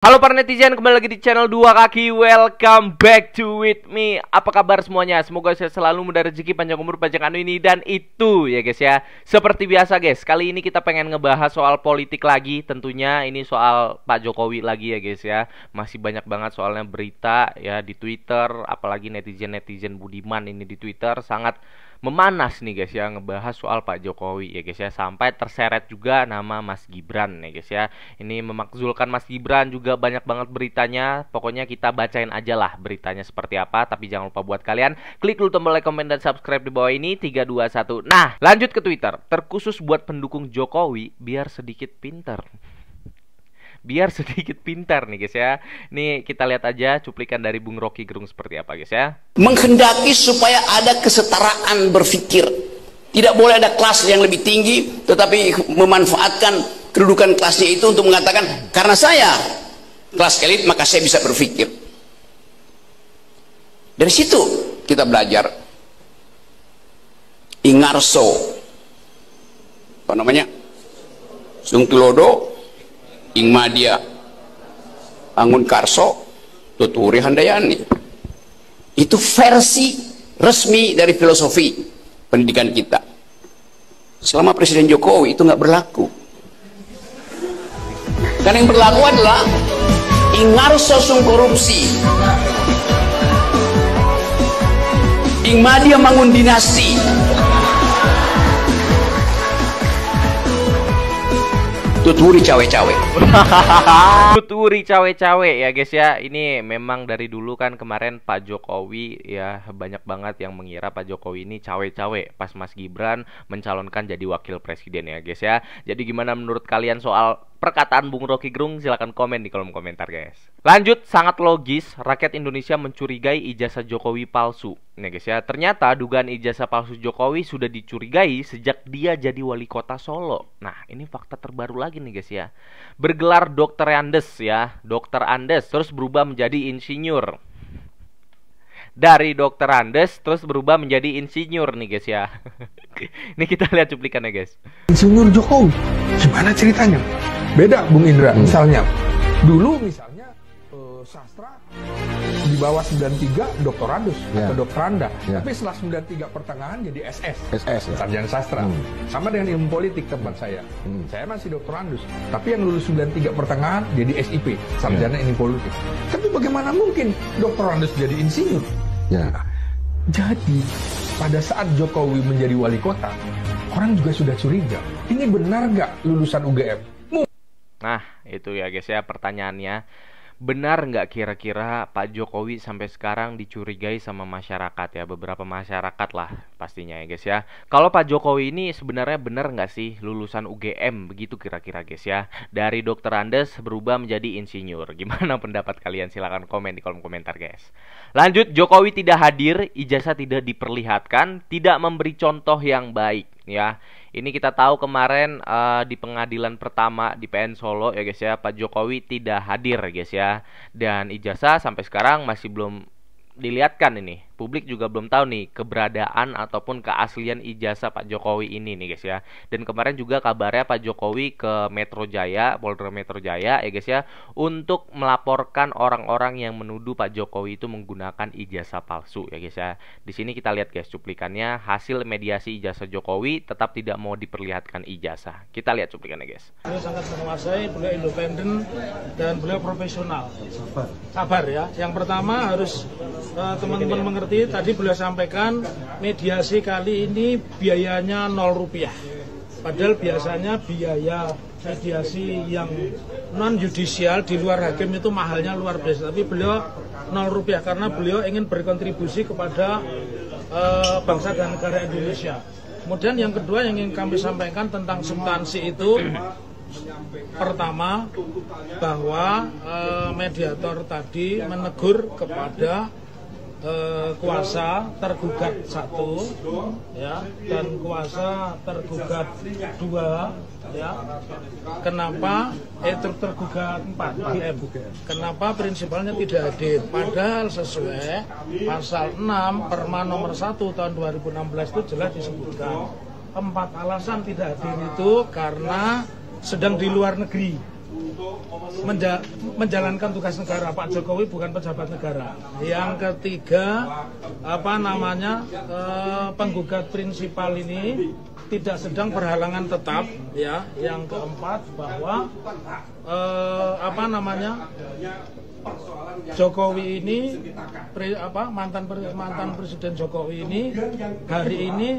Halo para netizen, kembali lagi di channel Dua Kaki. Welcome back to with me. Apa kabar semuanya? Semoga saya selalu mudah rezeki, panjang umur, panjang anu ini dan itu ya guys ya. Seperti biasa guys, kali ini kita pengen ngebahas soal politik lagi. Tentunya ini soal Pak Jokowi lagi ya guys ya. Masih banyak banget soalnya berita ya di Twitter. Apalagi netizen-netizen budiman ini di Twitter sangat memanas nih guys ya, ngebahas soal Pak Jokowi ya guys ya. Sampai terseret juga nama Mas Gibran ya guys ya. Ini memakzulkan Mas Gibran juga banyak banget beritanya. Pokoknya kita bacain aja lah beritanya seperti apa. Tapi jangan lupa buat kalian klik dulu tombol like, komen, dan subscribe di bawah ini. 3, 2, 1. Nah lanjut ke Twitter. Terkhusus buat pendukung Jokowi biar sedikit pinter. Biar sedikit pintar nih guys ya. Nih kita lihat aja cuplikan dari Bung Rocky Gerung seperti apa guys ya. Menghendaki supaya ada kesetaraan berpikir. Tidak boleh ada kelas yang lebih tinggi, tetapi memanfaatkan kedudukan kelasnya itu untuk mengatakan, karena saya kelas elit maka saya bisa berpikir. Dari situ kita belajar. Ingarso, apa namanya, Sungtulodo, Ingmadia, Angun Karso, Tuturi Handayani. Itu versi resmi dari filosofi pendidikan kita. Selama Presiden Jokowi itu nggak berlaku. Karena yang berlaku adalah Ingarso sung korupsi, Ingmadia bangun dinasti, Tuturi cawe-cawe. Tuturi cawe-cawe ya guys ya. Ini memang dari dulu kan kemarin Pak Jokowi ya banyak banget yang mengira Pak Jokowi ini cawe-cawe pas Mas Gibran mencalonkan jadi wakil presiden ya guys ya. Jadi gimana menurut kalian soal perkataan Bung Rocky Gerung? Silahkan komen di kolom komentar guys. Lanjut, sangat logis rakyat Indonesia mencurigai ijazah Jokowi palsu. Nih guys ya, ternyata dugaan ijazah palsu Jokowi sudah dicurigai sejak dia jadi wali kota Solo. Nah ini fakta terbaru lagi nih guys ya. Bergelar Dokter Andes ya, Dokter Andes terus berubah menjadi insinyur. Dari Dokter Andes terus berubah menjadi insinyur nih guys ya. Ini kita lihat cuplikannya guys. Insinyur Jokowi, gimana ceritanya? Beda Bung Indra, misalnya dulu misalnya sastra di bawah 93 doktorandus atau doktoranda, tapi setelah 93 pertengahan jadi SS ya. Sarjana sastra. Sama dengan ilmu politik tempat saya. Saya masih doktorandus, tapi yang lulus 93 pertengahan jadi SIP, sarjana ilmu politik. Tapi bagaimana mungkin doktorandus jadi insinyur? Nah, jadi pada saat Jokowi menjadi wali kota, orang juga sudah curiga, ini benar nggak lulusan UGM? Nah itu ya guys ya pertanyaannya. Benar nggak kira-kira Pak Jokowi sampai sekarang dicurigai sama masyarakat ya, beberapa masyarakat lah pastinya ya guys ya. Kalau Pak Jokowi ini sebenarnya benar nggak sih lulusan UGM begitu kira-kira guys ya. Dari Dokter Andes berubah menjadi insinyur. Gimana pendapat kalian? Silahkan komen di kolom komentar guys. Lanjut, Jokowi tidak hadir, ijazah tidak diperlihatkan, tidak memberi contoh yang baik ya. Ini kita tahu kemarin di pengadilan pertama di PN Solo ya guys ya, Pak Jokowi tidak hadir guys ya. Dan ijazah sampai sekarang masih belum dilihatkan ini. Publik juga belum tahu nih keberadaan ataupun keaslian ijazah Pak Jokowi ini nih guys ya. Dan kemarin juga kabarnya Pak Jokowi ke Metro Jaya, Polda Metro Jaya ya guys ya, untuk melaporkan orang-orang yang menuduh Pak Jokowi itu menggunakan ijazah palsu ya guys ya. Di sini kita lihat guys cuplikannya, hasil mediasi ijazah Jokowi tetap tidak mau diperlihatkan ijazah. Kita lihat cuplikannya guys. Beliau sangat menguasai, beliau independen dan beliau profesional. Sabar ya. Yang pertama harus teman-teman mengerti. Tadi beliau sampaikan mediasi kali ini biayanya 0 rupiah. Padahal biasanya biaya mediasi yang non yudisial di luar hakim itu mahalnya luar biasa. Tapi beliau 0 rupiah karena beliau ingin berkontribusi kepada bangsa dan negara Indonesia. Kemudian yang kedua yang ingin kami sampaikan tentang substansi itu, pertama bahwa mediator tadi menegur kepada kuasa tergugat 1 ya dan kuasa tergugat 2 ya. Kenapa tergugat 4 PM? Kenapa prinsipalnya tidak hadir? Padahal sesuai pasal 6 Perma nomor 1 tahun 2016 itu jelas disebutkan 4 alasan tidak hadir itu karena sedang di luar negeri. menjalankan tugas negara. Pak Jokowi bukan pejabat negara. Yang ketiga, penggugat prinsipal ini tidak sedang berhalangan tetap, ya. Yang keempat, bahwa Jokowi ini mantan Presiden Jokowi ini hari ini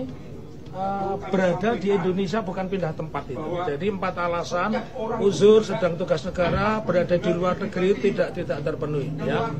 berada di Indonesia, bukan pindah tempat itu. Jadi 4 alasan: uzur, sedang tugas negara, berada di luar negeri, tidak terpenuhi, ya.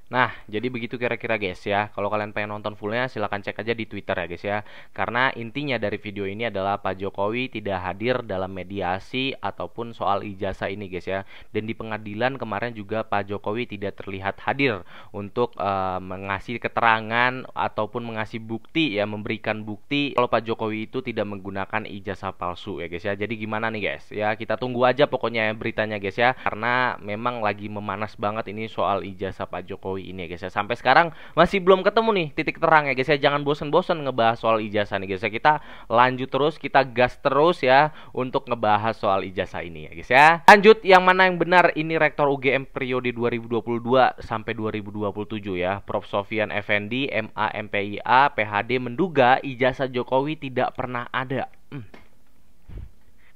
Nah, jadi begitu kira-kira guys ya. Kalau kalian pengen nonton fullnya silahkan cek aja di Twitter ya guys ya. Karena intinya dari video ini adalah Pak Jokowi tidak hadir dalam mediasi ataupun soal ijazah ini guys ya. Dan di pengadilan kemarin juga Pak Jokowi tidak terlihat hadir untuk mengasih keterangan ataupun mengasih bukti ya, memberikan bukti kalau Pak Jokowi itu tidak menggunakan ijazah palsu ya guys ya. Jadi gimana nih guys ya, kita tunggu aja pokoknya ya beritanya guys ya. Karena memang lagi memanas banget ini soal ijazah Pak Jokowi ini ya guys ya. Sampai sekarang masih belum ketemu nih titik terang ya guys ya. Jangan bosan-bosan ngebahas soal ijazah nih guys ya. Kita lanjut terus, kita gas terus ya untuk ngebahas soal ijazah ini ya guys ya. Lanjut, yang mana yang benar ini Rektor UGM periode 2022 sampai 2027 ya. Prof Sofyan Effendi, MA MPIA, PhD menduga ijazah Jokowi tidak pernah ada.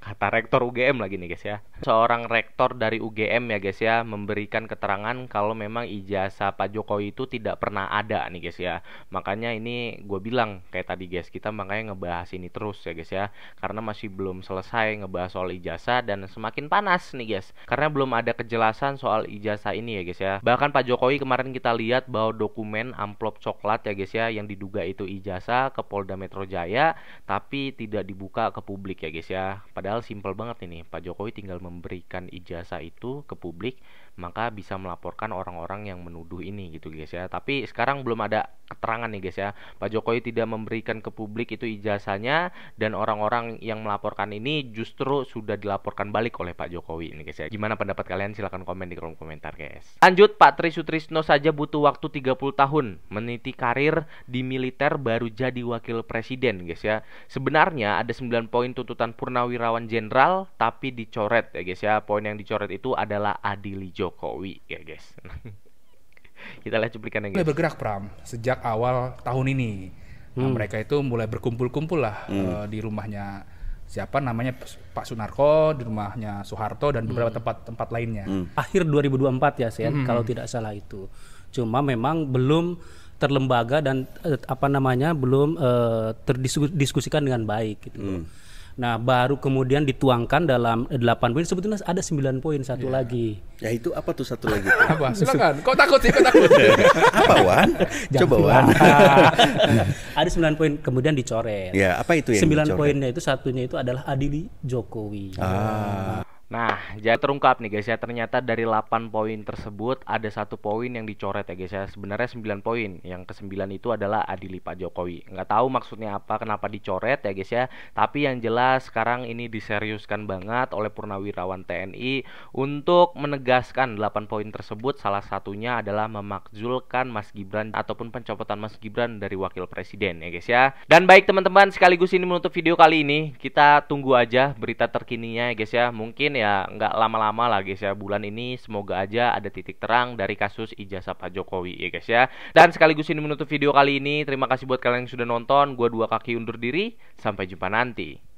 Kata rektor UGM lagi nih guys ya. Seorang rektor dari UGM ya guys ya memberikan keterangan kalau memang ijazah Pak Jokowi itu tidak pernah ada nih guys ya. Makanya ini gue bilang kayak tadi guys, kita makanya ngebahas ini terus ya guys ya. Karena masih belum selesai ngebahas soal ijazah dan semakin panas nih guys. Karena belum ada kejelasan soal ijazah ini ya guys ya. Bahkan Pak Jokowi kemarin kita lihat bawa dokumen amplop coklat ya guys ya yang diduga itu ijazah ke Polda Metro Jaya, tapi tidak dibuka ke publik ya guys ya. Padahal simpel banget ini, Pak Jokowi tinggal memberikan ijazah itu ke publik, maka bisa melaporkan orang-orang yang menuduh ini gitu guys ya. Tapi sekarang belum ada keterangan nih guys ya. Pak Jokowi tidak memberikan ke publik itu ijazahnya, dan orang-orang yang melaporkan ini justru sudah dilaporkan balik oleh Pak Jokowi ini guys ya. Gimana pendapat kalian? Silahkan komen di kolom komentar guys. Lanjut, Pak Tri Sutrisno saja butuh waktu 30 tahun meniti karir di militer baru jadi wakil presiden guys ya. Sebenarnya ada 9 poin tuntutan Purnawirawan Jenderal, tapi dicoret ya guys ya. Poin yang dicoret itu adalah adili Jokowi ya guys. Kita lihat cuplikannya guys. Mulai bergerak Pram sejak awal tahun ini. Nah, mereka itu mulai berkumpul-kumpul lah di rumahnya siapa namanya Pak Sunarko, di rumahnya Soeharto dan beberapa tempat-tempat lainnya. Akhir 2024 ya Sen, kalau tidak salah itu. Cuma memang belum terlembaga dan belum terdiskusikan dengan baik gitu. Nah, baru kemudian dituangkan dalam 8 poin, sebetulnya ada 9 poin satu lagi. Ya itu apa tuh satu lagi? Apa? Silakan. Kok takut sih? Kok takut? Apa Wan? Coba Wan. Ada 9 poin kemudian dicoret. Ya, apa itu yang 9 poinnya itu satunya itu adalah adili Jokowi. Nah, jadi terungkap nih guys ya, ternyata dari 8 poin tersebut ada 1 poin yang dicoret ya guys ya. Sebenarnya 9 poin, yang ke-9 itu adalah adili Pak Jokowi. Nggak tahu maksudnya apa, kenapa dicoret ya guys ya. Tapi yang jelas sekarang ini diseriuskan banget oleh Purnawirawan TNI untuk menegaskan 8 poin tersebut. Salah satunya adalah memakzulkan Mas Gibran ataupun pencopotan Mas Gibran dari wakil presiden ya guys ya. Dan baik teman-teman, sekaligus ini menutup video kali ini. Kita tunggu aja berita terkininya ya guys ya. Mungkin ya nggak lama-lama lah guys ya, bulan ini semoga aja ada titik terang dari kasus ijazah Pak Jokowi ya guys ya. Dan sekaligus ini menutup video kali ini. Terima kasih buat kalian yang sudah nonton. Gua Dua Kaki undur diri, sampai jumpa nanti.